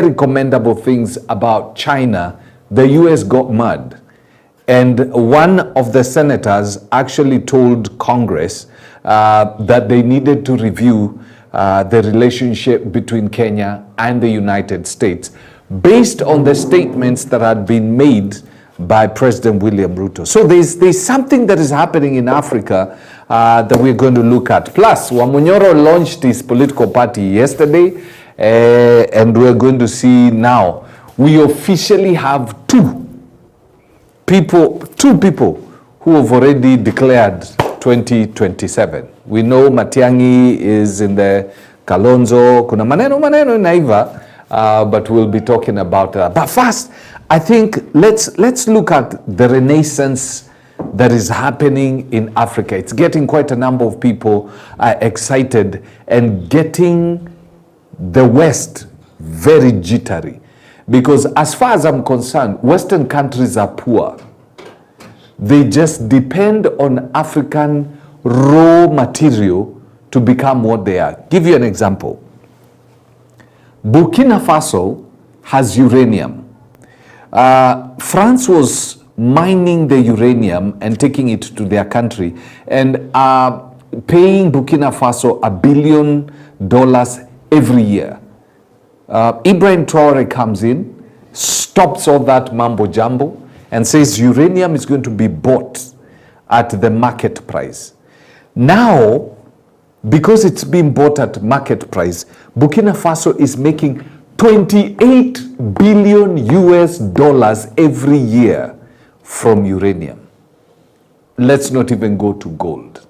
very commendable things about China, the US got mad. And one of the senators actually told Congress that they needed to review the relationship between Kenya and the United States based on the statements that had been made by President William Ruto. So there's something that is happening in Africa that we're going to look at. Plus, Wamunyoro launched his political party yesterday, and we're going to see now. We officially have two people who have already declared 2027. We know Matiang'i is in the Kalonzo, kuna maneno naiva, but we'll be talking about that. But first, I think let's look at the renaissance that is happening in Africa. It's getting quite a number of people excited and getting the West very jittery. Because as far as I'm concerned, Western countries are poor. They just depend on African raw material to become what they are. Give you an example. Burkina Faso has uranium. France was mining the uranium and taking it to their country and paying Burkina Faso $1 billion every year. Ibrahim Traore comes in, stops all that mambo jumbo, and says uranium is going to be bought at the market price. Now, because it's being bought at market price, Burkina Faso is making $28 billion every year from uranium. Let's not even go to gold.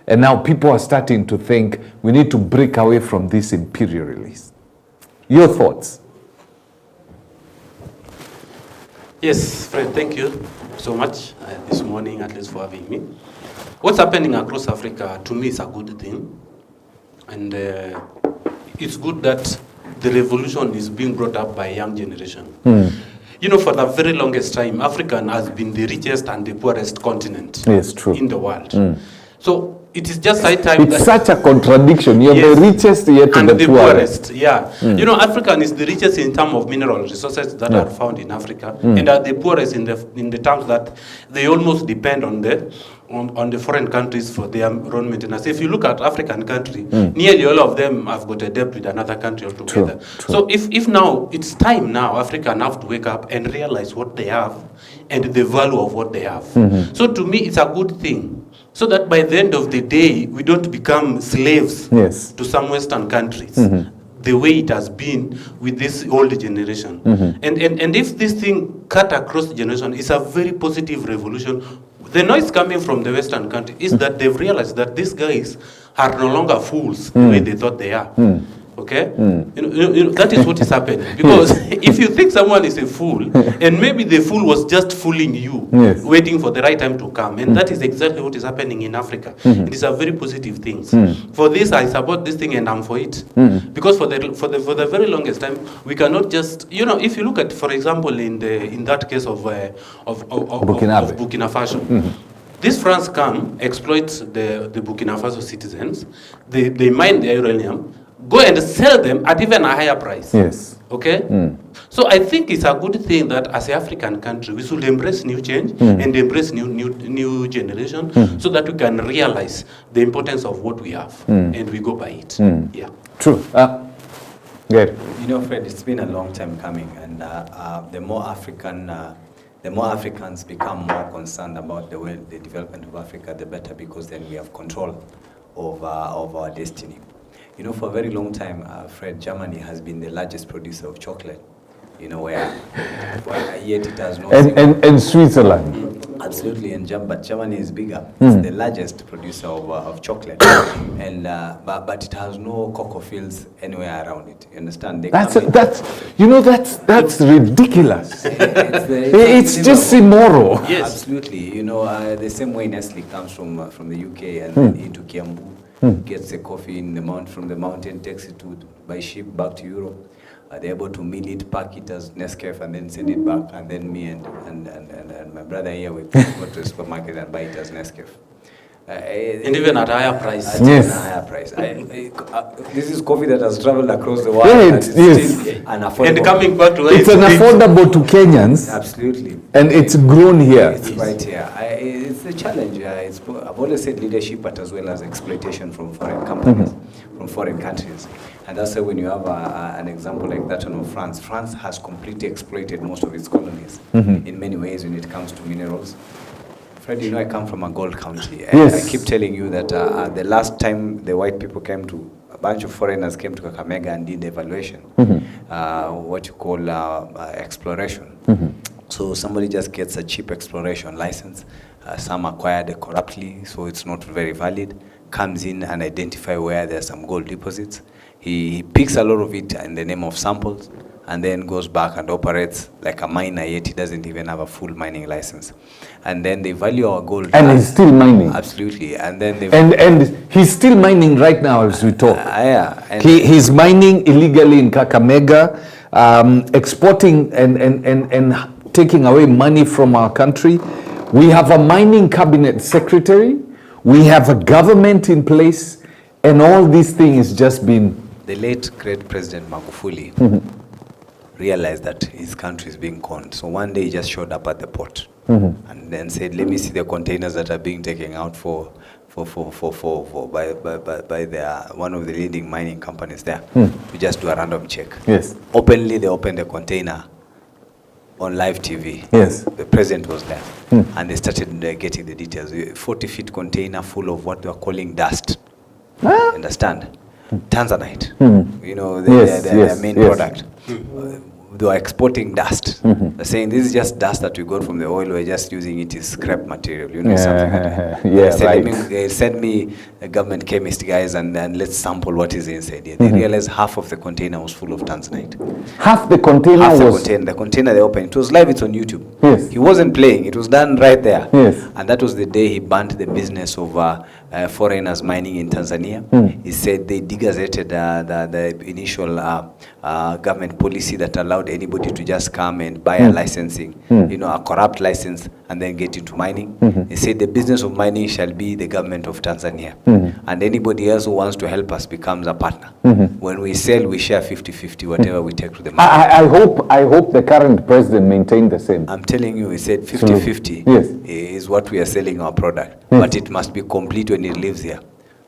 And now people are starting to think we need to break away from this imperialism. Your thoughts? Yes, Fred, thank you so much this morning, at least for having me. What's happening across Africa, to me, is a good thing. And it's good that the revolution is being brought up by a young generation. You know, for the very longest time, Africa has been the richest and the poorest continent in the world. So it is just high time. It's such a contradiction. You're the richest yet and the poorest. Yeah. You know, Africa is the richest in terms of mineral resources that are found in Africa, and are the poorest in the terms that they almost depend on the foreign countries for their own maintenance. If you look at African country, nearly all of them have got a debt with another country altogether. True. So if now it's time now, Africa have to wake up and realize what they have and the value of what they have. So to me, it's a good thing. So that by the end of the day, we don't become slaves to some Western countries, the way it has been with this old generation. And if this thing cut across the generation, it's a very positive revolution. The noise coming from the Western country is that they've realized that these guys are no longer fools the way they thought they are. Okay? You know, that is what is happening. Because if you think someone is a fool, and maybe the fool was just fooling you, waiting for the right time to come, and that is exactly what is happening in Africa. It is a very positive thing. For this, I support this thing and I'm for it. Because for the very longest time, we cannot just, you know, if you look at, for example, in that case of Burkina Faso, these France come, exploit the Burkina Faso citizens, they mine the uranium, go and sell them at even a higher price. Okay? So I think it's a good thing that as an African country, we should embrace new change and embrace new generation so that we can realize the importance of what we have and we go by it. Yeah. True. Good. You know, Fred, it's been a long time coming, and the more Africans become more concerned about the development of Africa, the better, because then we have control of our destiny. You know, for a very long time, Fred, Germany has been the largest producer of chocolate. You know, where yet it has no... And Switzerland. Absolutely, but Germany is bigger. It's the largest producer of chocolate. And but it has no cocoa fields anywhere around it. You understand? That's ridiculous. It's just immoral. Yes, absolutely. You know, the same way Nestle comes from the UK and into Kiambu. Gets the coffee from the mountain, takes it by ship back to Europe. They're able to mill it, pack it as Nescafe, and then send it back. And then me and my brother here, we go to the supermarket and buy it as Nescafe. And even at a higher price. Yes. At a higher price. This is coffee that has traveled across the world. Yeah, and it's- it's yes. still unaffordable. And coming back to It's an affordable to Kenyans, Absolutely. and it's grown here. It's right here. It's a challenge. I've always said leadership, but as well as exploitation from foreign companies, from foreign countries. And that's why when you have an example like that one of France, France has completely exploited most of its colonies in many ways when it comes to minerals. Fred, you know I come from a gold county. And Yes. I keep telling you that the last time the white people came to, a bunch of foreigners came to Kakamega and did evaluation, what you call exploration. So somebody just gets a cheap exploration license. Some acquired it corruptly, so it's not very valid. Comes in and identify where there's some gold deposits. He picks a lot of it in the name of samples, and then goes back and operates like a miner, yet he doesn't even have a full mining license. And then they value our gold. And he's still mining. Absolutely. And then they... And he's still mining right now as we talk. Yeah. And He's mining illegally in Kakamega, exporting and taking away money from our country. We have a mining cabinet secretary. We have a government in place. And all these things just been... The late great President Magufuli realized that his country is being conned. So one day he just showed up at the port and then said, let me see the containers that are being taken out by one of the leading mining companies there to just do a random check. Yes. Openly, they opened the container on live TV. Yes. The president was there. And they started getting the details. 40-feet container full of what they were calling dust. Understand? Tanzanite. You know, their main product. They were exporting dust. They're saying this is just dust that we got from the oil. We're just using it as scrap material. You know, something like that. They send me the government chemist guys and let's sample what is inside here. They realized half of the container was full of Tanzanite. Half the container The container they opened. It was live. It's on YouTube. Yes. He wasn't playing. It was done right there. Yes. And that was the day he banned the business of foreigners mining in Tanzania. He said they degazetted the initial government policy that allowed anybody to just come and buy a licensing, a corrupt license, and then get into mining. He said the business of mining shall be the government of Tanzania. And anybody else who wants to help us becomes a partner. When we sell, we share 50-50, whatever we take to the market. I hope the current president maintained the same. I'm telling you, he said 50-50 is what we are selling our product. But it must be complete when it lives here.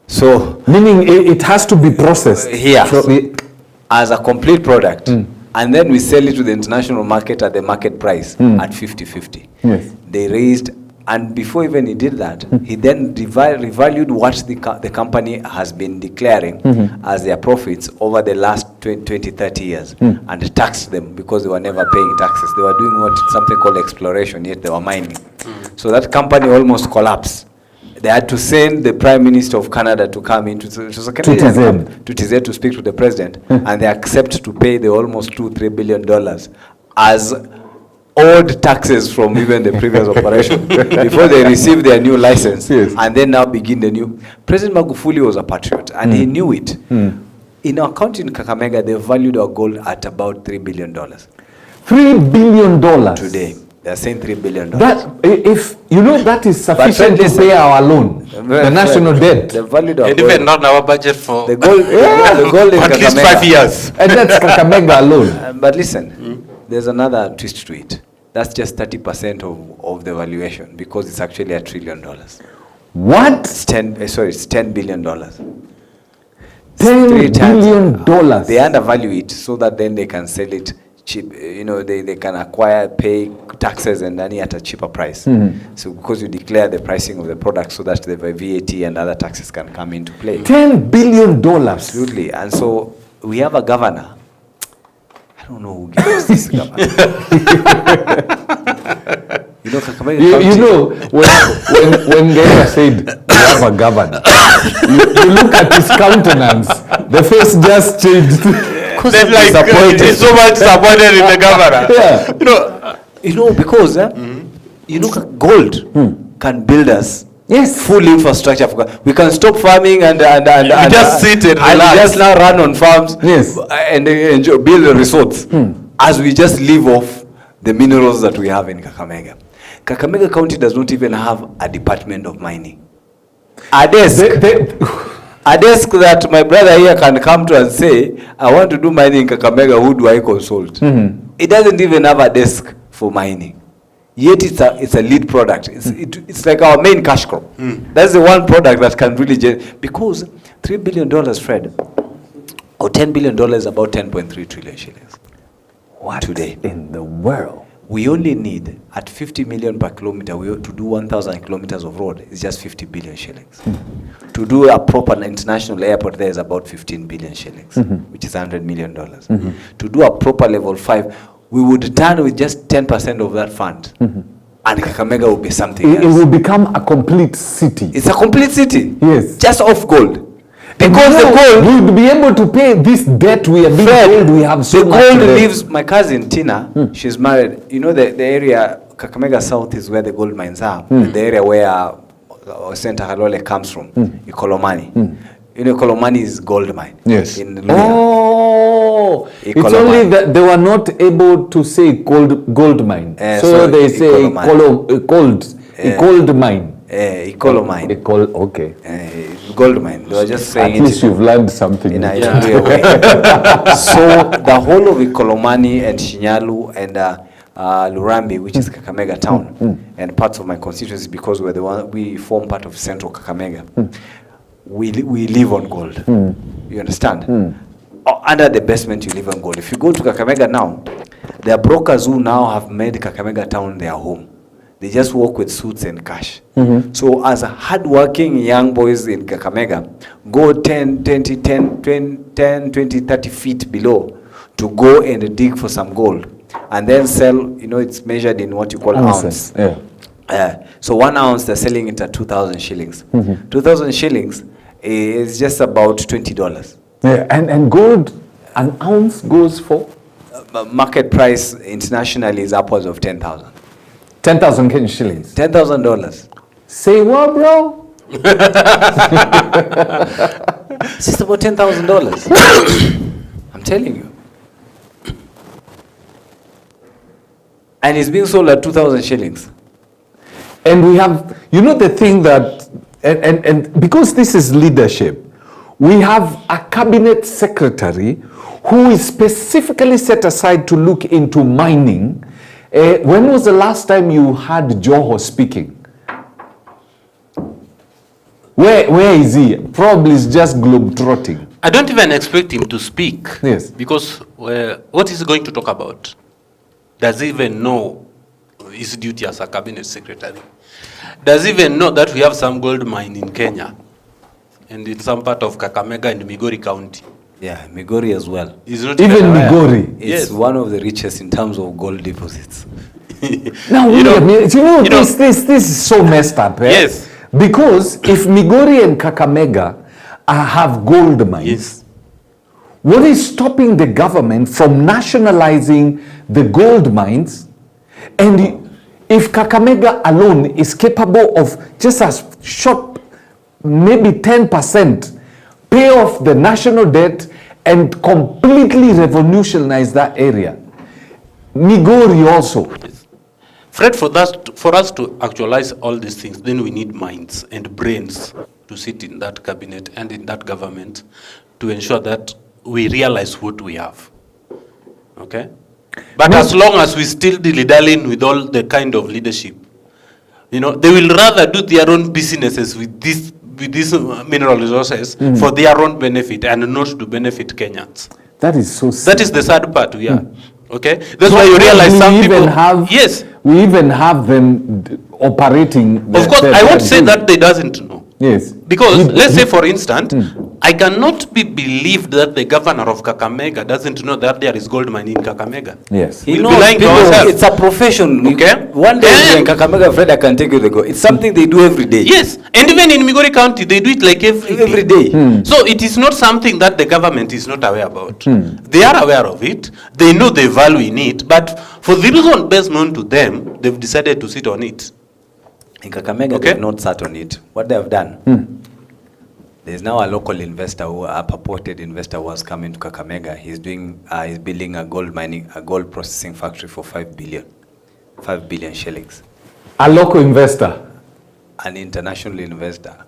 So, meaning it has to be processed here as a complete product. And then we sell it to the international market at the market price at 50-50. Yes. They raised, and before even he did that, he then revalued what the company has been declaring as their profits over the last 20-30 years and taxed them because they were never paying taxes. They were doing something called exploration, yet they were mining. So that company almost collapsed. They had to send the Prime Minister of Canada to come in to TZ to speak to the president, and they accept to pay the almost $2-3 billion as owed taxes from even the previous operation before they receive their new license, and then now begin the new. President Magufuli was a patriot, and he knew it. In our county in Kakamega, they valued our gold at about $3 billion. $3 billion today. They're saying $3 billion. That, if you know, that is sufficient to pay our loan, the national debt. The value of and even not our budget for the gold, the gold in at Kakamega. least 5 years. And that's Kakamega alone. But listen, there's another twist to it. That's just 30% of the valuation because it's actually $1 trillion. What? It's $10 billion. $10 billion. They undervalue it so that then they can sell it cheap. You know, they can acquire, pay taxes and money at a cheaper price. So because you declare the pricing of the product so that the VAT and other taxes can come into play. $10 billion. Absolutely. And so we have a governor. I don't know who gave us this governor. You know, you know, when Gaya said, we have a governor, you look at his countenance, the face just changed. Then like, he's so much disappointed in the governor. Yeah. You know, because you look, gold can build us full infrastructure. We can stop farming and just sit and relax. Just now run on farms and enjoy, build resorts as we just live off the minerals that we have in Kakamega. Kakamega County does not even have a department of mining. A desk. A desk that my brother here can come to and say, I want to do mining in Kakamega, who do I consult? It doesn't even have a desk for mining. Yet it's a lead product. It's like our main cash crop. That's the one product that can really because $3 billion, Fred, or $10 billion, about 10.3 trillion shillings. What today in the world? We only need, at 50 million per kilometer, to do 1,000 kilometers of road. It's just 50 billion shillings. To do a proper international airport, there is about 15 billion shillings, which is $100 million. To do a proper level 5, we would turn with just 10% of that fund. And Kakamega will be something else. It will become a complete city. It's a complete city. Yes. Just off gold. Because the gold, we would be able to pay this debt we are being told we have so much. The gold lives, my cousin Tina, she's married. You know the area, Kakamega South is where the gold mines are. The area where Center Halole comes from, Ikolomani. You know, Ikolomani is gold mine. Yes. In Luya. Oh, it's only that they were not able to say gold mine. So they say gold mine. Ikolomine. Okay. Gold mine. They were just saying at least you've learned something. In a way. So the whole of Ikolomani and Shinyalu and Lurambi, which is Kakamega town, and parts of my constituency, because we form part of central Kakamega. We live on gold. You understand? Under the basement, you live on gold. If you go to Kakamega now, there are brokers who now have made Kakamega town their home. They just work with suits and cash. So as a hard-working young boys in Kakamega, go 10, 20, 30 feet below to go and dig for some gold. And then sell, you know, it's measured in what you call ounce. So 1 ounce, they're selling it at 2,000 shillings. 2,000 shillings is just about $20. Yeah, and gold, an ounce goes for? Market price internationally is upwards of 10,000. 10,000 Kenyan shillings. $10,000. Say what, bro? It's just about $10,000. I'm telling you. And it's being sold at 2,000 shillings. And we have, you know, the thing that, and because this is leadership, we have a cabinet secretary who is specifically set aside to look into mining. When was the last time you heard Joho speaking? Where is he? Probably is just globetrotting. I don't even expect him to speak. Yes. Because what is he going to talk about? Does he even know his duty as a cabinet secretary? Does he even know that we have some gold mine in Kenya? And in some part of Kakamega and Migori County. Yeah, Migori as well. Not even Migori. It's one of the richest in terms of gold deposits. Now, this is so messed up. Yes. Because if Migori and Kakamega have gold mines, what is stopping the government from nationalizing the gold mines? And if Kakamega alone is capable of just a short, maybe 10%, pay off the national debt and completely revolutionize that area. Migori also. Fred, for us to actualize all these things, then we need minds and brains to sit in that cabinet and in that government to ensure that we realize what we have. Okay? But as long as we still dilly-dallying with all the kind of leadership, you know, they will rather do their own businesses with these mineral resources for their own benefit and not to benefit Kenyans. That is so sad. That is the sad part, Okay? That's why you realize some people... We even have them operating... Of course, I won't say that they doesn't know. Yes. Because, let's say for instance, I cannot be believed that the governor of Kakamega doesn't know that there is gold mine in Kakamega. Yes. He knows it's a profession. Okay. One day in Kakamega, Fred, I can take you to go. It's something they do every day. Yes. And even in Migori County, they do it like every day. So it is not something that the government is not aware about. They are aware of it. They know the value in it. But for the reason best known to them, they've decided to sit on it. In Kakamega, they've not sat on it. What they have done, there's now a local investor, a purported investor, who has come into Kakamega. He's building a gold processing factory for 5 billion shillings. A local investor, an international investor.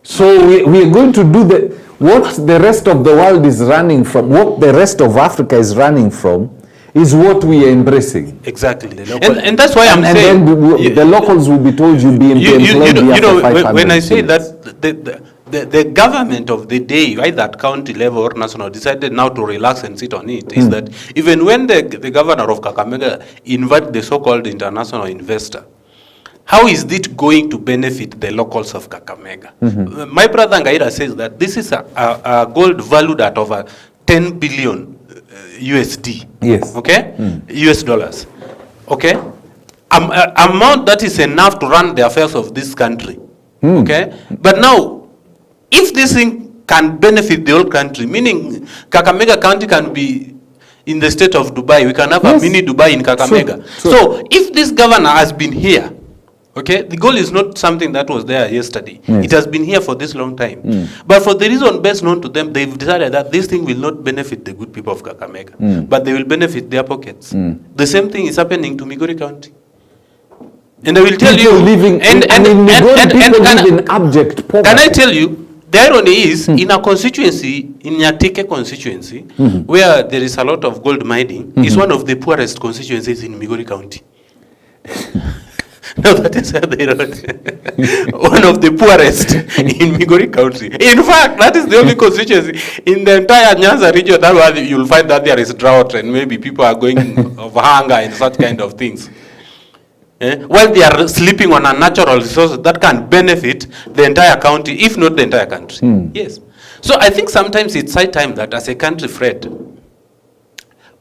So we are going to do what the rest of the world is running from, what the rest of Africa is running from, is what we are embracing. Exactly. And that's why I'm saying... And then the locals will be told you'll be employed when I say that the government of the day, right, that county level or national, decided now to relax and sit on it, is that even when the governor of Kakamega invited the so-called international investor, how is it going to benefit the locals of Kakamega? My brother Ngaira says that this is a gold valued at over 10 billion USD. Yes. Okay? US dollars. Okay? Amount that is enough to run the affairs of this country. Okay? But now, if this thing can benefit the whole country, meaning Kakamega County can be in the state of Dubai, we can have a mini Dubai in Kakamega. So if this governor has been here, okay, the goal is not something that was there yesterday. It has been here for this long time. But for the reason best known to them, they've decided that this thing will not benefit the good people of Kakamega, but they will benefit their pockets. The same thing is happening to Migori County. And I will tell you, live in abject poverty. Can I tell you, the irony is, in a constituency, in Nyatike constituency, where there is a lot of gold mining, is one of the poorest constituencies in Migori County. No, that is where they wrote. One of the poorest in Migori County. In fact, that is the only constituency in the entire Nyanza region that where you'll find that there is drought and maybe people are going of hunger and such kind of things. While they are sleeping on a natural resource that can benefit the entire county, if not the entire country. Yes. So I think sometimes it's high time that as a country, Fred,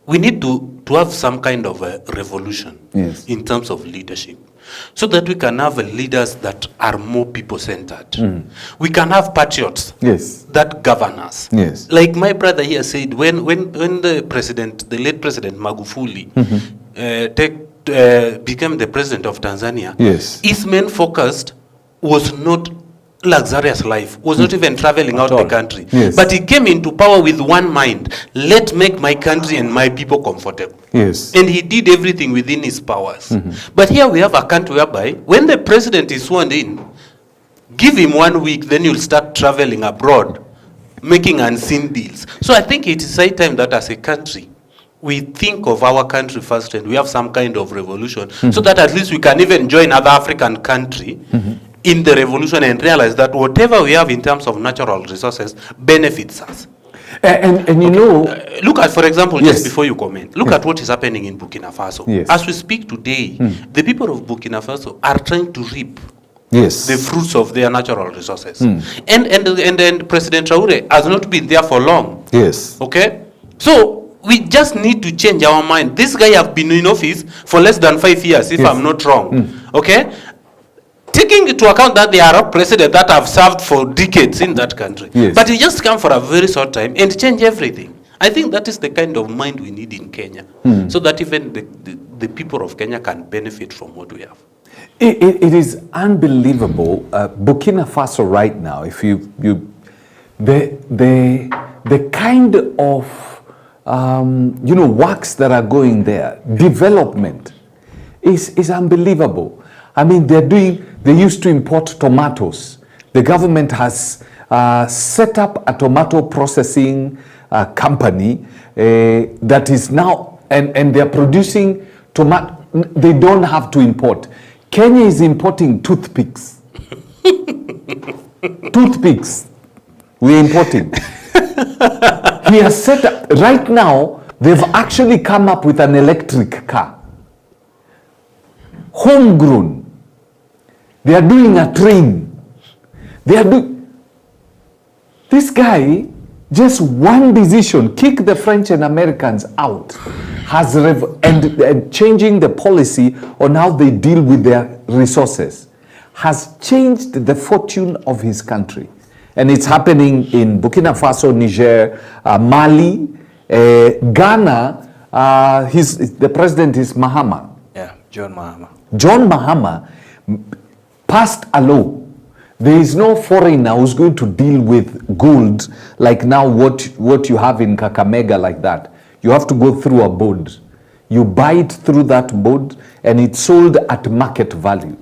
we need to have some kind of a revolution in terms of leadership, so that we can have leaders that are more people-centered. We can have patriots that govern us. Like my brother here said, when the late President Magufuli became the president of Tanzania, his main focus was not luxurious life, was not even traveling out the country. But he came into power with one mind: let's make my country and my people comfortable. And he did everything within his powers. But here we have a country whereby when the president is sworn in, give him 1 week, then you'll start traveling abroad, making unseen deals. So I think it is high time that as a country, we think of our country first and we have some kind of revolution, so that at least we can even join other African country in the revolution and realize that whatever we have in terms of natural resources benefits us. And you know, look at, for example, just before you comment, look at what is happening in Burkina Faso. As we speak today, the people of Burkina Faso are trying to reap the fruits of their natural resources. And President Traore has not been there for long. Okay? So we just need to change our mind. This guy has been in office for less than 5 years, if I'm not wrong. Okay? Taking into account that they are a president that have served for decades in that country. But he just come for a very short time and change everything. I think that is the kind of mind we need in Kenya, so that even the people of Kenya can benefit from what we have. It is unbelievable. Burkina Faso right now, if the kind of works that are going there, development is unbelievable. I mean, they used to import tomatoes. The government has set up a tomato processing company that is now, and they're producing tomato. They don't have to import. Kenya is importing toothpicks. Toothpicks. We're importing. He has set up, right now, they've actually come up with an electric car. Homegrown. They are doing a train. This guy, just one decision, kick the French and Americans out, has and changing the policy on how they deal with their resources, has changed the fortune of his country. And it's happening in Burkina Faso, Niger, Mali, Ghana. The president is Mahama. John Mahama. John Mahama passed a law. There is no foreigner who's going to deal with gold like now what you have in Kakamega like that. You have to go through a board. You buy it through that board and it's sold at market value.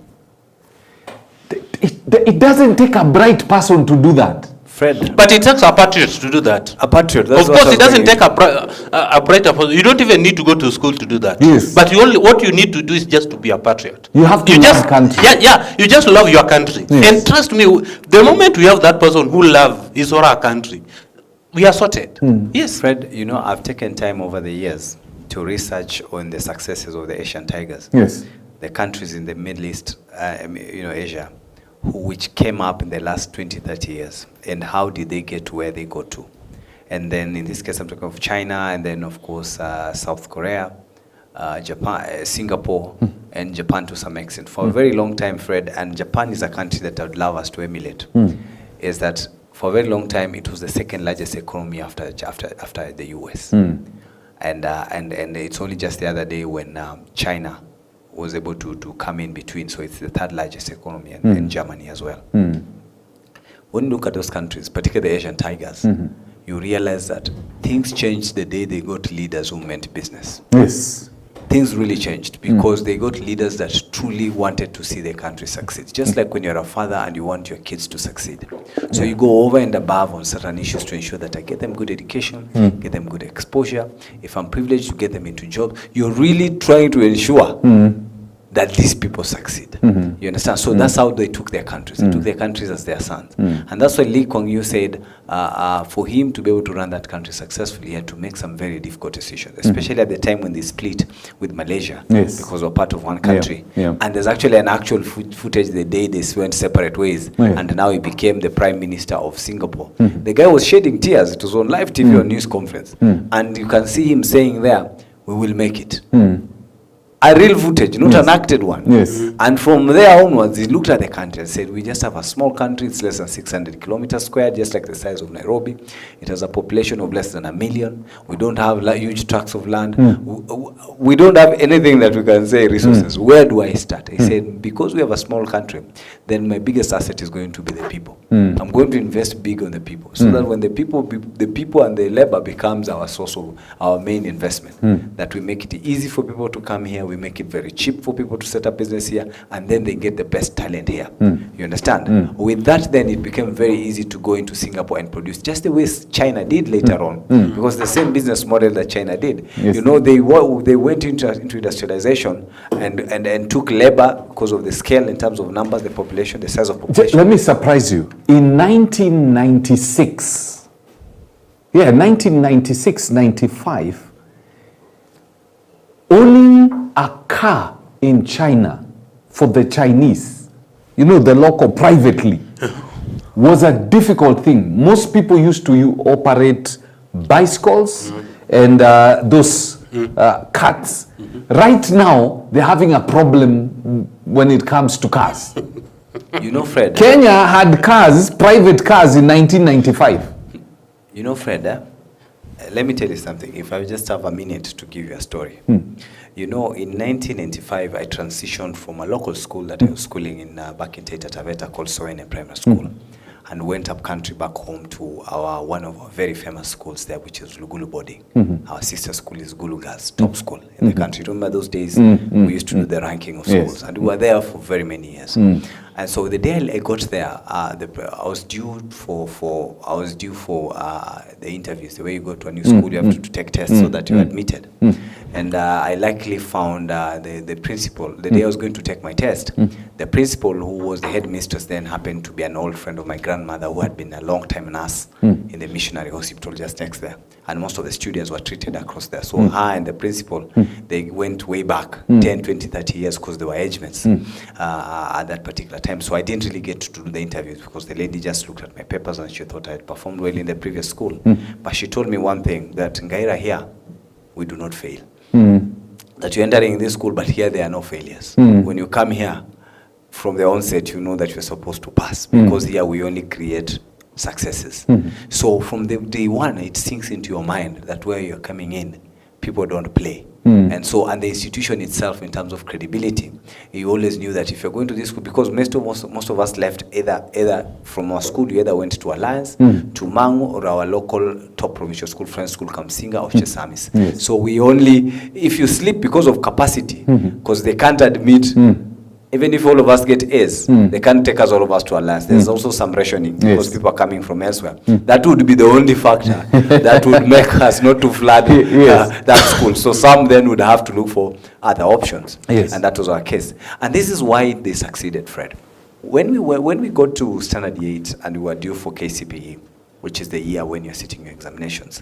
it doesn't take a bright person to do that. Fred. But it takes a patriot to do that. A patriot. Of course, it doesn't take a brighter person. You don't even need to go to school to do that. Yes. But what you need to do is just to be a patriot. You have to love country. Yeah. You just love your country. Yes. And trust me, the moment we have that person who loves his or her country, we are sorted. Yes. Fred, you know, I've taken time over the years to research on the successes of the Asian tigers. Yes. The countries in the Middle East, Asia, which came up in the last 20, 30 years, and how did they get to where they got to? And then in this case, I'm talking of China, and then of course South Korea, Japan, Singapore, and Japan to some extent. For a very long time, Fred, and Japan is a country that I would love us to emulate, is that for a very long time it was the second largest economy after the US. And it's only just the other day when China was able to come in between, so it's the third largest economy, and Germany as well. When you look at those countries, particularly the Asian tigers, you realize that things changed the day they got leaders who meant business. Yes. Things really changed because they got leaders that truly wanted to see their country succeed. Just like when you're a father and you want your kids to succeed. So you go over and above on certain issues to ensure that I get them good education, get them good exposure. If I'm privileged to get them into jobs, you're really trying to ensure that these people succeed. You understand? So that's how they took their countries. They took their countries as their sons. And that's why Lee Kuan Yew said for him to be able to run that country successfully, he had to make some very difficult decisions, especially at the time when they split with Malaysia, because we're part of one country. And there's actually an actual footage the day they went separate ways, and now he became the Prime Minister of Singapore. The guy was shedding tears. It was on live TV on news conference. And you can see him saying there, we will make it. A real footage, not an acted one. Yes. And from there onwards, he looked at the country and said, we just have a small country, it's less than 600 kilometers squared, just like the size of Nairobi. It has a population of less than 1 million. We don't have huge tracts of land. We don't have anything that we can say resources. Where do I start? He said, because we have a small country, then my biggest asset is going to be the people. I'm going to invest big on the people, so that when the people and the labor becomes our source of our main investment, that we make it easy for people to come here, we make it very cheap for people to set up business here, and then they get the best talent here. You understand? With that, then it became very easy to go into Singapore and produce, just the way China did later on, because the same business model that China did. You know, they went into industrialization and took labor because of the scale in terms of numbers, the population, the size of population. Let me surprise you. In 1996, 95, owning a car in China for the Chinese, you know, the local privately, was a difficult thing. Most people used to operate bicycles and those carts. Right now, they're having a problem when it comes to cars. You know, Fred. Kenya had cars, private cars, in 1995. You know, Fred, let me tell you something. If I just have a minute to give you a story. You know, in 1995, I transitioned from a local school that I was schooling in back in Taita Taveta called Soene Primary School, and went up country back home to one of our very famous schools there, which is Lugulu Boarding. Our sister school is Gulu Girls, top school in the country. Remember those days we used to do the ranking of schools, and we were there for very many years. And so the day I got there, I was due for the interviews. The way you go to a new school, you have to take tests so that you're admitted. And I likely found the principal, the day I was going to take my test, the principal, who was the headmistress then, happened to be an old friend of my grandmother who had been a long time nurse in the missionary hospital just next there. And most of the students were treated across there. So her and the principal, they went way back, 10, 20, 30 years, because they were age mates at that particular time. So I didn't really get to do the interviews because the lady just looked at my papers and she thought I had performed well in the previous school. But she told me one thing, that Ngaira, here, we do not fail. That you're entering this school, but here there are no failures. When you come here, from the onset, you know that you're supposed to pass, because here we only create successes. So from the day one, it sinks into your mind that where you're coming in, people don't play. And so, and the institution itself, in terms of credibility, you always knew that if you're going to this school, because most of us left either from our school, you either went to Alliance, to Mangu, or our local top provincial school, Friends School, Kamsinga, or Chesamis. So we only, if you sleep because of capacity, because they can't admit Even if all of us get A's, they can't take us all of us to Alliance. There's also some rationing because people are coming from elsewhere. That would be the only factor that would make us not to flood that school. So some then would have to look for other options. And that was our case. And this is why they succeeded, Fred. When we got to Standard 8 and we were due for KCPE, which is the year when you're sitting your examinations,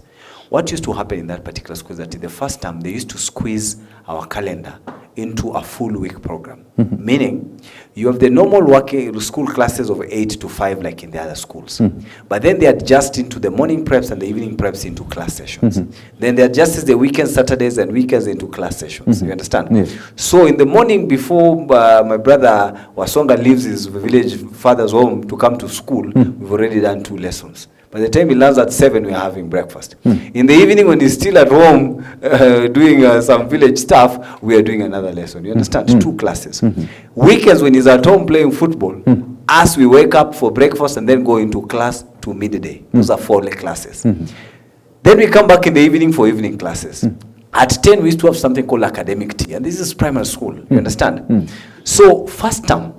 what used to happen in that particular school is that in the first term, they used to squeeze our calendar into a full week program. Meaning, you have the normal working school classes of 8 to 5 like in the other schools. But then they adjust into the morning preps and the evening preps into class sessions. Then they adjust the weekends, Saturdays and weekends into class sessions. You understand? So in the morning before my brother Wasonga leaves his village father's home to come to school, we've already done 2 lessons. By the time he lands at 7, we are having breakfast. In the evening, when he's still at home doing some village stuff, we are doing another lesson. You understand? 2 classes. Weekends, when he's at home playing football, as we wake up for breakfast and then go into class to midday. Those are 4 classes. Then we come back in the evening for evening classes. At 10, we used to have something called academic tea. And this is primary school. You understand? So, first term,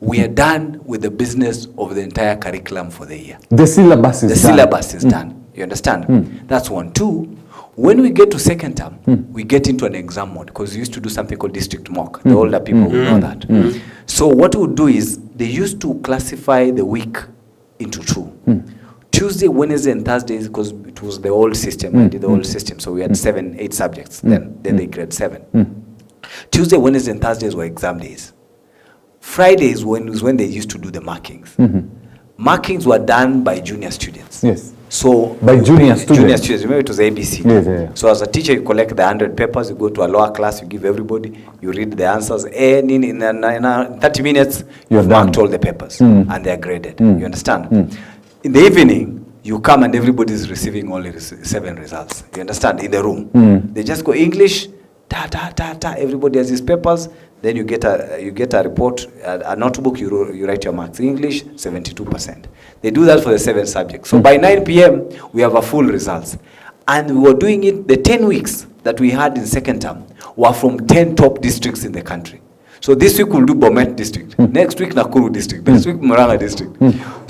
we are done with the business of the entire curriculum for the year. The syllabus is done. The syllabus is done. You understand? That's 1. 2, when we get to second term, we get into an exam mode because we used to do something called district mock. The older people will know that. So what we would do is they used to classify the week into 2. Tuesday, Wednesday, and Thursdays, because it was the old system. I did the old system. So we had 7, 8 subjects. Then they grade 7. Tuesday, Wednesday, and Thursdays were exam days. Fridays was when they used to do the markings. Markings were done by junior students. So by junior students. Remember it was ABC. So as a teacher, you collect the 100 papers, you go to a lower class, you give everybody, you read the answers, and in 30 minutes, you've marked all the papers, and they are graded. You understand? In the evening, you come and everybody is receiving only 7 results. You understand? In the room. They just go English, everybody has his papers. Then you get a report, a notebook, you write your marks. English, 72%. They do that for the 7 subjects. So by 9 p.m., we have a full results. And we were doing it, the 10 weeks that we had in second term were from 10 top districts in the country. So this week we'll do Bomet district. Next week, Nakuru district. Next week, Murang'a district.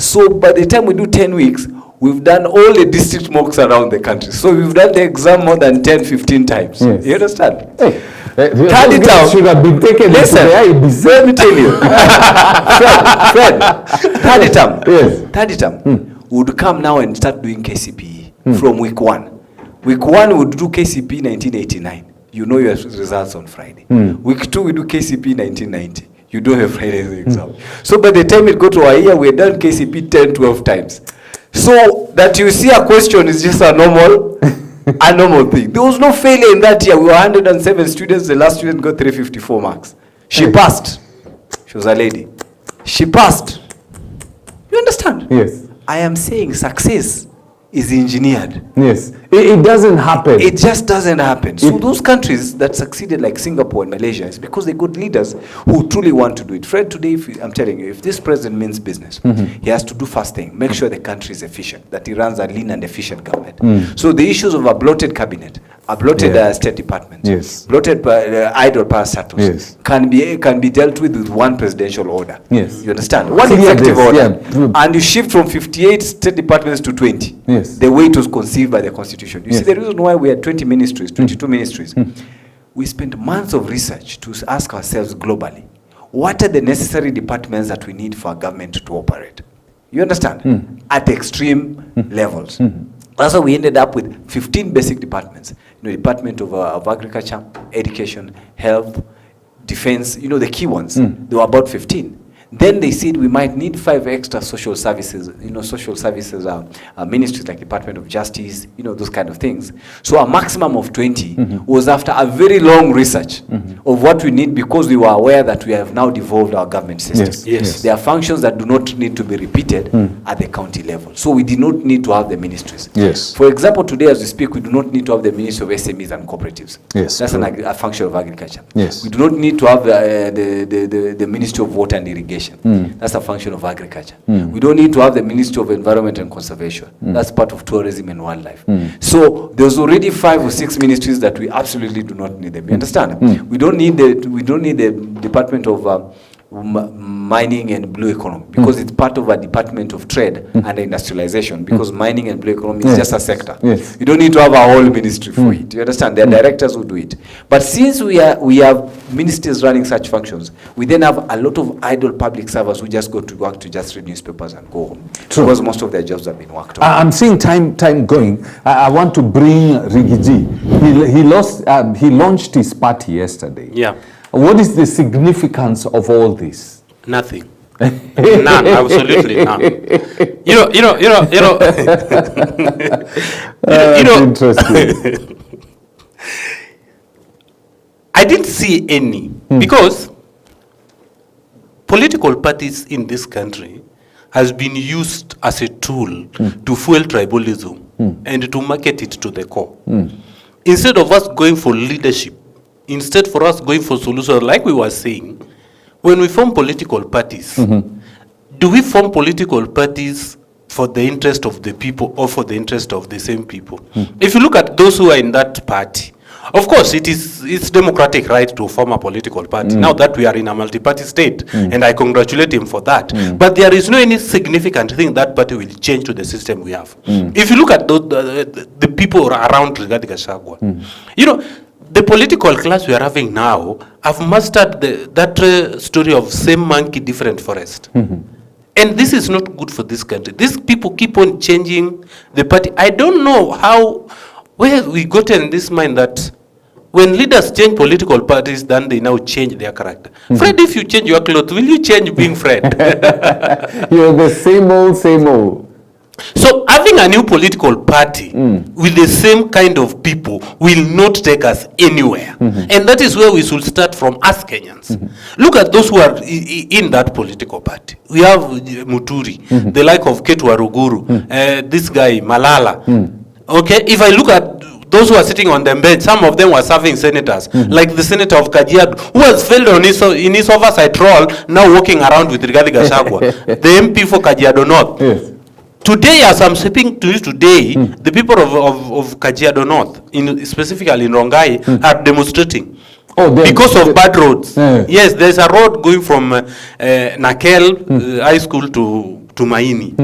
So by the time we do 10 weeks, we've done all the district mocks around the country. So we've done the exam more than 10, 15 times. You understand? Turn it down. Should have been taken. Listen, let me tell you. Fred, third term would come now and start doing KCPE from week 1. Week 1 would do KCPE 1989. You know your results on Friday. Week 2 we do KCPE 1990. You don't have Friday's exam. So by the time it go to a year, we're done KCPE 10, 12 times. So that you see a question is just a normal thing. There was no failure in that year. We were 107 students. The last student got 354 marks. She passed. She was a lady. She passed. You understand? Yes. I am saying success is engineered. Yes. It doesn't happen. It just doesn't happen. So those countries that succeeded like Singapore and Malaysia is because they got leaders who truly want to do it. Fred, today, I'm telling you, if this president means business, he has to do first thing, make sure the country is efficient, that he runs a lean and efficient government. So the issues of a bloated cabinet, a bloated State Department, bloated idle parastatals can be dealt with one presidential order. You understand? One executive order. And you shift from 58 State Departments to 20. The way it was conceived by the Constitution. You see the reason why we had 20 ministries, 22 ministries. We spent months of research to ask ourselves globally, what are the necessary departments that we need for our government to operate? You understand? At extreme levels. That's why we ended up with 15 basic departments. Department of Agriculture, Education, Health, Defense, the key ones. There were about 15. Then they said we might need 5 extra social services, social services ministries like Department of Justice, those kind of things. So a maximum of 20 was after a very long research of what we need, because we were aware that we have now devolved our government system. There are functions that do not need to be repeated at the county level. So we did not need to have the ministries. For example, today as we speak, we do not need to have the Ministry of SMEs and Cooperatives. That's a function of agriculture. We do not need to have the Ministry of Water and Irrigation. irrigation. That's a function of agriculture. We don't need to have the Ministry of Environment and Conservation. That's part of tourism and wildlife. So there's already 5 or 6 ministries that we absolutely do not need them. You understand? We don't need the Department of mining and blue economy, because it's part of a Department of Trade and Industrialization, because mining and blue economy is just a sector. You don't need to have a whole ministry for it. You understand? There are directors who do it. But since we have ministries running such functions, we then have a lot of idle public servants who just go to work to just read newspapers and go home. True. Because most of their jobs have been worked on. I'm seeing time going. I want to bring Rigiji. He launched his party yesterday. Yeah. What is the significance of all this? Nothing. None, absolutely none. You know. Interesting. I didn't see any, because political parties in this country has been used as a tool to fuel tribalism and to market it to the core. Instead of us going for leadership, instead for us going for solutions, like we were saying, when we form political parties, do we form political parties for the interest of the people or for the interest of the same people? If you look at those who are in that party, of course, it's democratic right to form a political party. Now that we are in a multi-party state, and I congratulate him for that. But there is no any significant thing that party will change to the system we have. If you look at the people around Rigathi Gachagua, you know, the political class we are having now have mastered that story of same monkey, different forest. And this is not good for this country. These people keep on changing the party. I don't know where we got in this mind that when leaders change political parties, then they now change their character. Fred, if you change your clothes, will you change being Fred? You're the same old. So having a new political party with the same kind of people will not take us anywhere. And that is where we should start from as Kenyans. Look at those who are in that political party. We have Muturi, the like of Ketu Waruguru, this guy, Malala. Okay, if I look at those who are sitting on the bench, some of them were serving senators, like the senator of Kajiado, who has failed in his oversight role, now walking around with Rigathi Gachagua, the MP for Kajiado North. Yes. Today, as I'm speaking to you today, the people of Kajiado North, specifically in Rongai, are demonstrating. Because of bad roads. Yes, there's a road going from Nakel High School to Maini.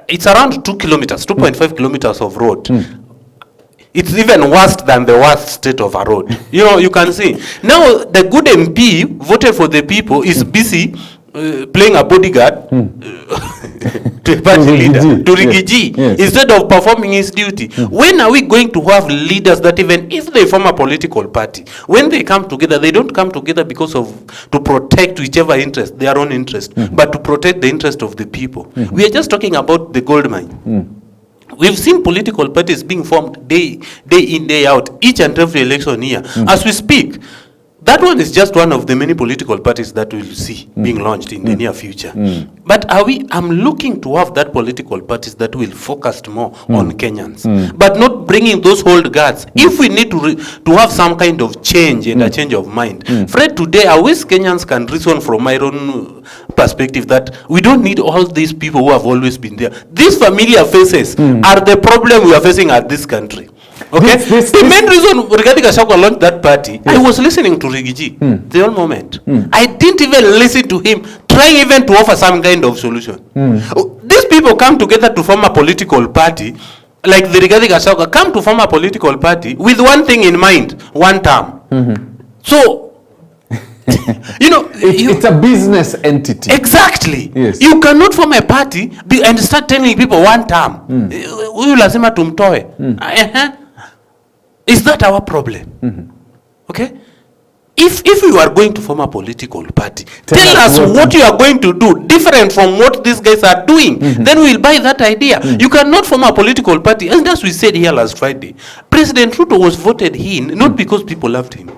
It's around 2 kilometers, 2.5 kilometers of road. It's even worse than the worst state of a road. You know, you can see. Now, the good MP voted for the people is busy playing a bodyguard to a party leader, to Rigiji, instead of performing his duty. When are we going to have leaders that even if they form a political party, when they come together, they don't come together because to protect whichever interest, their own interest, but to protect the interest of the people. We are just talking about the gold mine. We've seen political parties being formed day in, day out, each and every election year. As we speak, that one is just one of the many political parties that we'll see being launched in the near future. But I'm looking to have that political parties that will focus more on Kenyans, but not bringing those old guards. If we need to have some kind of change and a change of mind, Fred, today I wish Kenyans can reason from my own perspective that we don't need all these people who have always been there. These familiar faces are the problem we are facing at this country. Okay, the main reason Rigathi Gachagua launched that party, I was listening to Rigiji the whole moment. I didn't even listen to him trying even to offer some kind of solution. These people come together to form a political party, like the Rigathi Gachagua come to form a political party with one thing in mind, one term. So, you know, it's a business entity. Exactly. Yes. You cannot form a party and start telling people one term. Huyu lazima tumtoe. Is that our problem? Okay? If you are going to form a political party, tell us what you are going to do different from what these guys are doing. Then we'll buy that idea. You cannot form a political party. And as we said here last Friday, President Ruto was voted in not because people loved him,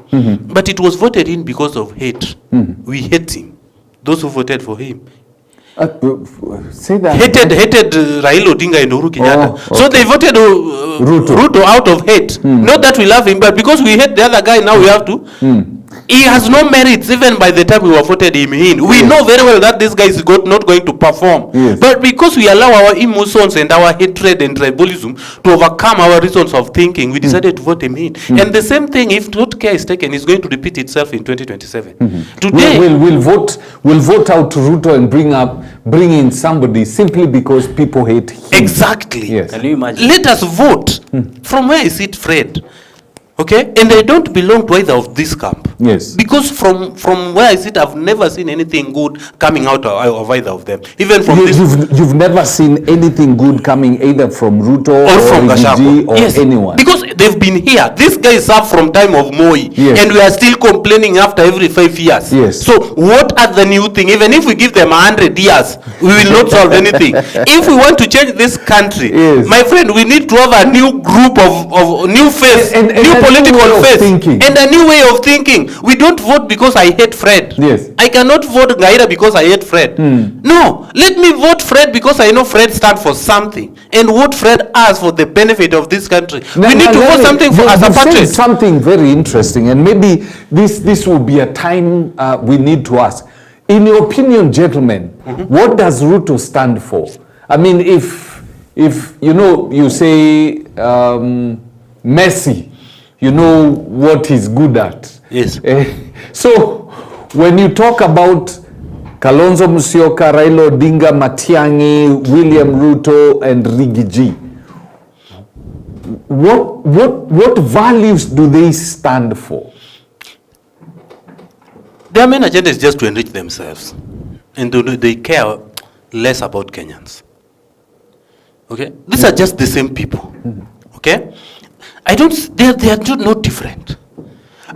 but it was voted in because of hate. We hate him. Those who voted for him. Say that. Hated Raila Odinga and Uhuru Kenyatta. So they voted Ruto out of hate. Not that we love him, but because we hate the other guy, now we have to. He has no merits even by the time we were voted him in. We know very well that this guy is not going to perform. Yes. But because we allow our emotions and our hatred and tribalism to overcome our reasons of thinking, we decided to vote him in. And the same thing, if not care is taken, is going to repeat itself in 2027. Today, we'll vote out Ruto and bring in somebody simply because people hate him. Exactly. Yes. Can you imagine? Let us vote. From where is it, Fred? Okay, and I don't belong to either of this camp. Yes. Because from where I sit, I've never seen anything good coming out of either of them. Even from this, You've never seen anything good coming either from Ruto or from Rigiji or yes, anyone. because they've been here. These guys serve from time of Moi, Yes. and we are still complaining after every 5 years. Yes. So what are the new thing? Even if we give them 100 years, we will not solve anything. If we want to change this country, Yes. my friend, we need to have a new group of new face, And new a political new way of face, thinking. and a new way of thinking. We don't vote because I hate Fred. Yes. I cannot vote Gaira because I hate Fred. No, let me vote Fred because I know Fred stands for something, and what Fred has for the benefit of this country. We need to vote something for as a you said patriot. something very interesting, and maybe this will be a time we need to ask. In your opinion, gentlemen, what does Ruto stand for? I mean, if you say Messi, you know what he's good at. Yes. So when you talk about Kalonzo Musyoka, Raila Odinga, Matiang'i, William Ruto, and Rigiji, what values do they stand for? Their main agenda is just to enrich themselves, and they care less about Kenyans. Okay, these are just the same people. Okay, they are not different.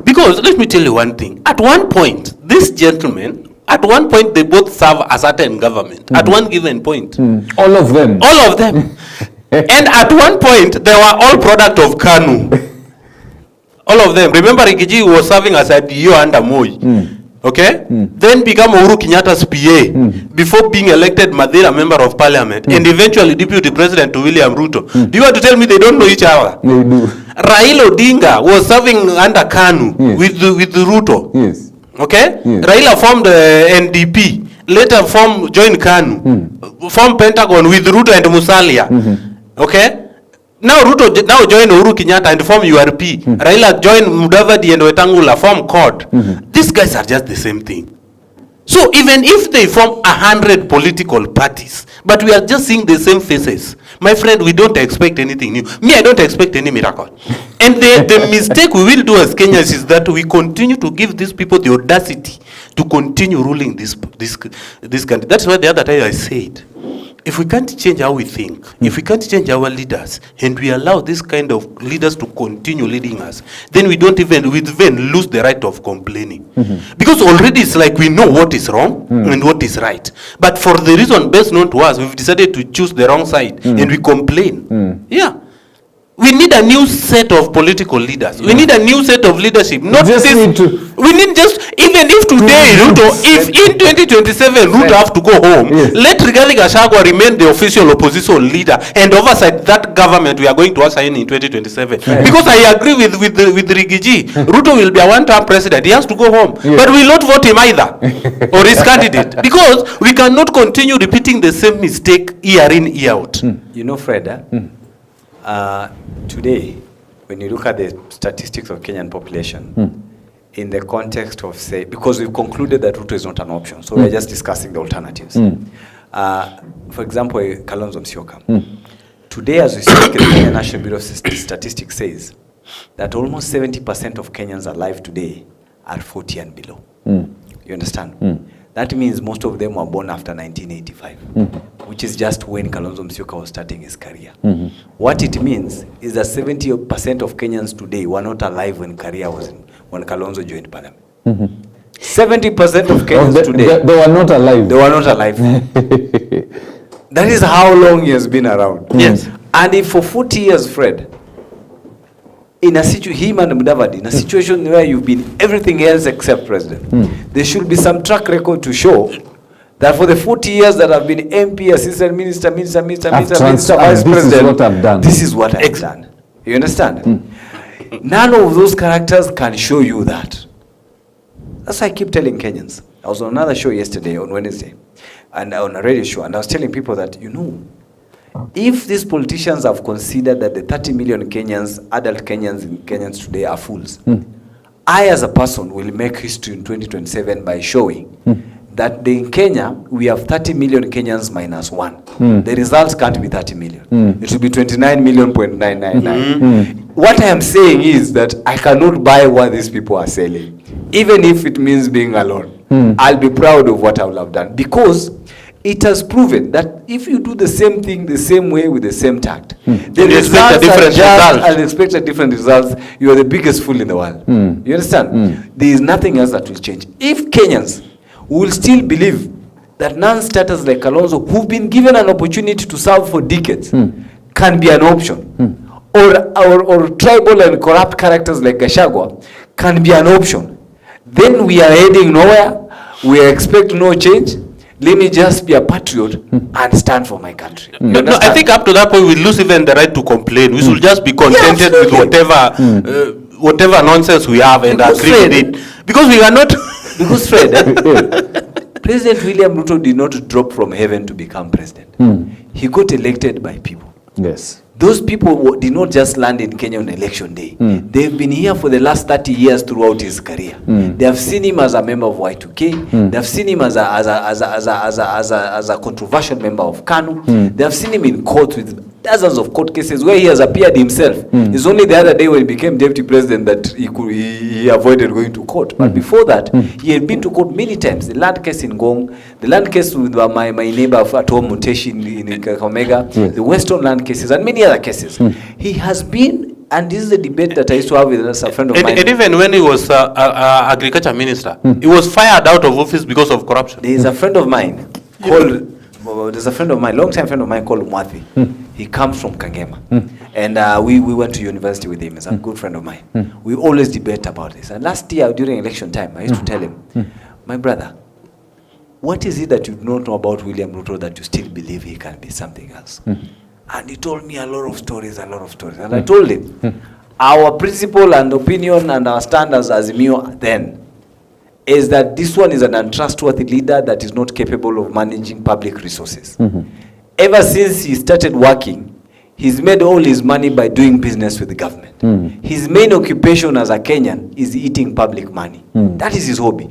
Because let me tell you one thing. At one point, these gentlemen, they both serve a certain government. At one given point, All of them. all of them. And at one point, they were all product of KANU. All of them. Remember, Rigiji was serving as a DO under Moi. Okay? Then become Uhuru Kenyatta's PA before being elected Madeira member of parliament and eventually deputy president to William Ruto. Do you want to tell me they don't know each other? They do. Raila Odinga was serving under KANU Yes. with Ruto. Yes. Okay? Yes. Raila formed NDP, later joined KANU, formed Pentagon with Ruto and Musalia. Okay? Now Ruto joined Uhuru Kenyatta and form URP. Raila joined Mudavadi and Wetangula, form CORD. These guys are just the same thing. So even if they form 100 political parties, but we are just seeing the same faces, my friend, we don't expect anything new. Me, I don't expect any miracle. And the mistake we will do as Kenyans is that we continue to give these people the audacity to continue ruling this country. That's why the other time I said, if we can't change how we think, if we can't change our leaders, and we allow this kind of leaders to continue leading us, then we even lose the right of complaining. Because already it's like we know what is wrong and what is right. But for the reason best known to us, we've decided to choose the wrong side and we complain. Yeah. We need a new set of political leaders. We need a new set of leadership. Not Just this. need to- We need just, even if today Ruto, if in 2027 Ruto have to go home, Yes. let Rigathi Gachagua remain the official opposition leader and oversight that government we are going to usher in 2027. Because I agree with Rigiji, Ruto will be a one-term president. He has to go home, but we will not vote him either or his candidate, because we cannot continue repeating the same mistake year in, year out. You know, Fred, today, when you look at the statistics of Kenyan population, in the context of, say, because we've concluded that Ruto is not an option, so we're just discussing the alternatives. For example, Kalonzo Musyoka. Today, as we speak, the Kenya National Bureau of Statistics says that almost 70% of Kenyans alive today are 40 and below. You understand? That means most of them were born after 1985, which is just when Kalonzo Musyoka was starting his career. What it means is that 70% of Kenyans today were not alive when when Kalonzo joined parliament. 70% of Kenyans today, they were not alive. they were not alive. That is how long he has been around. Yes. And if for 40 years, Fred, in a him and Mudavadi, in a situation where you've been everything else except president, there should be some track record to show that for the 40 years that I've been MP, assistant minister, vice president, this is what I've done. This is what I've done. You understand? None of those characters can show you that. That's why I keep telling Kenyans. I was on another show yesterday, on Wednesday, and on a radio show, and I was telling people that, if these politicians have considered that the 30 million Kenyans, adult Kenyans today are fools, I as a person will make history in 2027 by showing that in Kenya, we have 30 million Kenyans minus 1. The results can't be 30 million. It will be 29,999,000. What I am saying is that I cannot buy what these people are selling. Even if it means being alone. I'll be proud of what I will have done. Because it has proven that if you do the same thing the same way with the same tact, the results are just unexpected different results. You are the biggest fool in the world. You understand? There is nothing else that will change. If Kenyans will still believe that non-starters like Kalonzo, who've been given an opportunity to serve for decades, can be an option, or tribal and corrupt characters like Gachagua can be an option, then we are heading nowhere. We expect no change. Let me just be a patriot and stand for my country. No, I think up to that point we lose even the right to complain. We should just be contented with whatever nonsense we have and agree with it. Because we are not... Because Fred, President William Ruto did not drop from heaven to become president. He got elected by people. Yes. Those people did not just land in Kenya on election day. They've been here for the last 30 years throughout his career. They have seen him as a member of Y2K. They have seen him as a controversial member of KANU. They have seen him in court with dozens of court cases where he has appeared himself. It's only the other day when he became deputy president that he avoided going to court. But before that, he had been to court many times. The land case in Ngong, the land case with my neighbor at home, Muteshi in Kakamega, the Western land cases, and many other cases. He has been, and this is a debate that I used to have with a friend of mine. And even when he was agriculture minister, he was fired out of office because of corruption. There is a friend of mine called, there's a friend of mine, long-time friend of mine called Mwathi. He comes from Kangema. And we went to university with him. He's a good friend of mine. We always debate about this. And last year, during election time, I used to tell him, my brother, what is it that you don't know about William Ruto that you still believe he can be something else? And he told me a lot of stories. And I told him, our principle and opinion and our standards as Azimio then is that this one is an untrustworthy leader that is not capable of managing public resources. Ever since he started working, he's made all his money by doing business with the government. His main occupation as a Kenyan is eating public money. That is his hobby.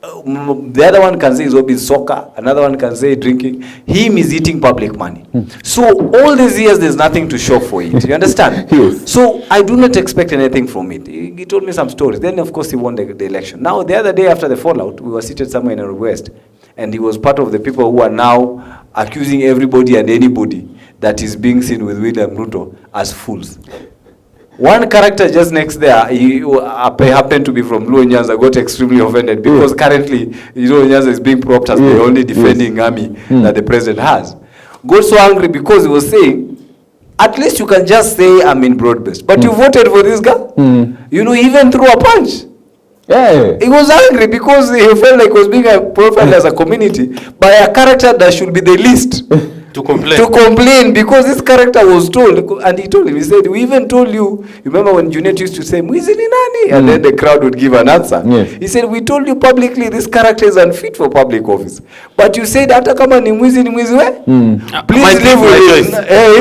The other one can say his hobby is soccer. Another one can say drinking. Him is eating public money. So all these years, there's nothing to show for it. You understand? Yes. So I do not expect anything from it. He told me some stories. Then, of course, he won the election. Now, the other day after the fallout, we were seated somewhere in the West, and he was part of the people who are now accusing everybody and anybody that is being seen with William Ruto as fools. One character just next there, he happened to be from Luo Nyanza, got extremely offended because currently, Nyanza is being propped as the only defending army that the president has. Got so angry because he was saying, at least you can just say I'm in broad-based. But you voted for this guy. He even threw a punch. He was angry because he felt like he was being profiled as a community by a character that should be the least to complain because this character was told, and he told him, he said, we even told you, remember when Junet used to say, Mwizi ni nani? And then the crowd would give an answer. He said, we told you publicly this character is unfit for public office. But you said, hata kama ni mwizi we? Please live with it.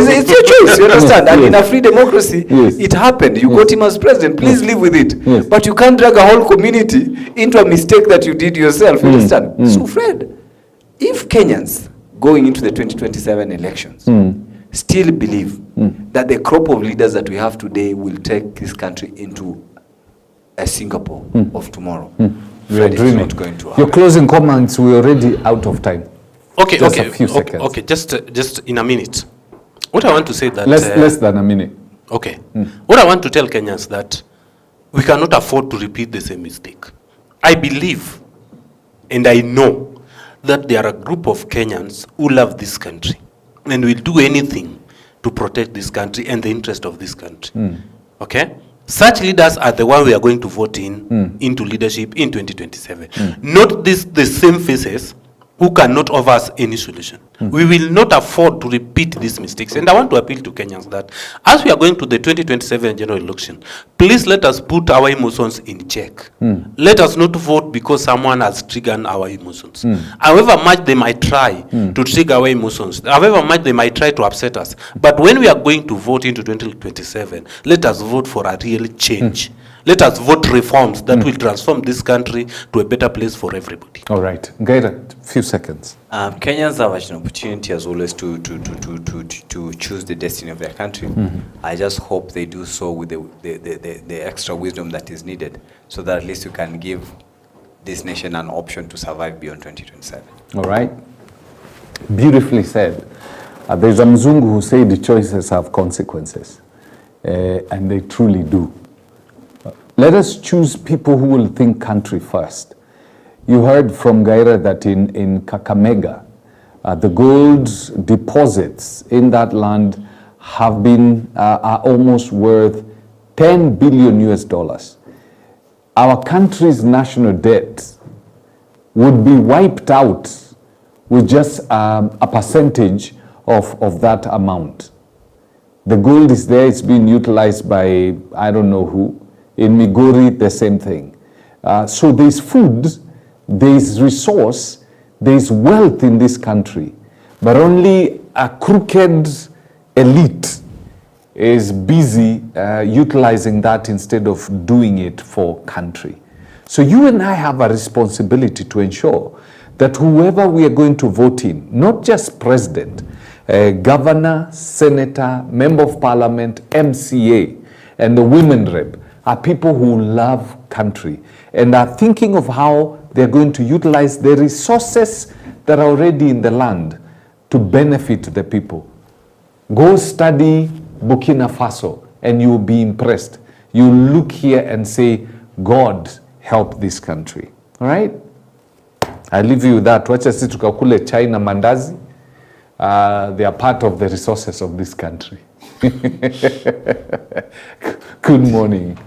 It's your choice, you understand? And in a free democracy, it happened. You got him as president, please live with it. But you can't drag a whole community into a mistake that you did yourself, you understand? So Fred, if Kenyans going into the 2027 elections still believe that the crop of leaders that we have today will take this country into a Singapore of tomorrow, Fred, it's not going to happen. Your closing comments, we're already out of time. Okay, just a few seconds. Okay, just in a minute. What I want to say that... Less than a minute. Okay. What I want to tell Kenyans that we cannot afford to repeat the same mistake. I believe and I know that there are a group of Kenyans who love this country and will do anything to protect this country and the interest of this country. Okay? Such leaders are the one we are going to vote into leadership in 2027. Not the same faces who cannot offer us any solution. We will not afford to repeat these mistakes. And I want to appeal to Kenyans that as we are going to the 2027 general election, please let us put our emotions in check. Let us not vote because someone has triggered our emotions. However much they might try to trigger our emotions, however much they might try to upset us, but when we are going to vote into 2027, let us vote for a real change. Let us vote reforms that will transform this country to a better place for everybody. All right. Gaira, few seconds. Kenyans have an opportunity as always to choose the destiny of their country. I just hope they do so with the extra wisdom that is needed, so that at least you can give this nation an option to survive beyond 2027. All right. Beautifully said. There's a Mzungu who said the choices have consequences, and they truly do. Let us choose people who will think country first. You heard from Gaira that in Kakamega, the gold deposits in that land have been are almost worth 10 billion US dollars. Our country's national debt would be wiped out with just a percentage of that amount. The gold is there, it's being utilized by I don't know who. In Migori, the same thing. So there's food, there's resource, there's wealth in this country, but only a crooked elite is busy utilizing that instead of doing it for country. So you and I have a responsibility to ensure that whoever we are going to vote in, not just president, governor, senator, member of parliament, MCA, and the women rep, are people who love country and are thinking of how they're going to utilize the resources that are already in the land to benefit the people. Go study Burkina Faso and you'll be impressed. You look here and say, God help this country. All right? I leave you with that. Wacha sisi tukakule China mandazi. They are part of the resources of this country. Good morning.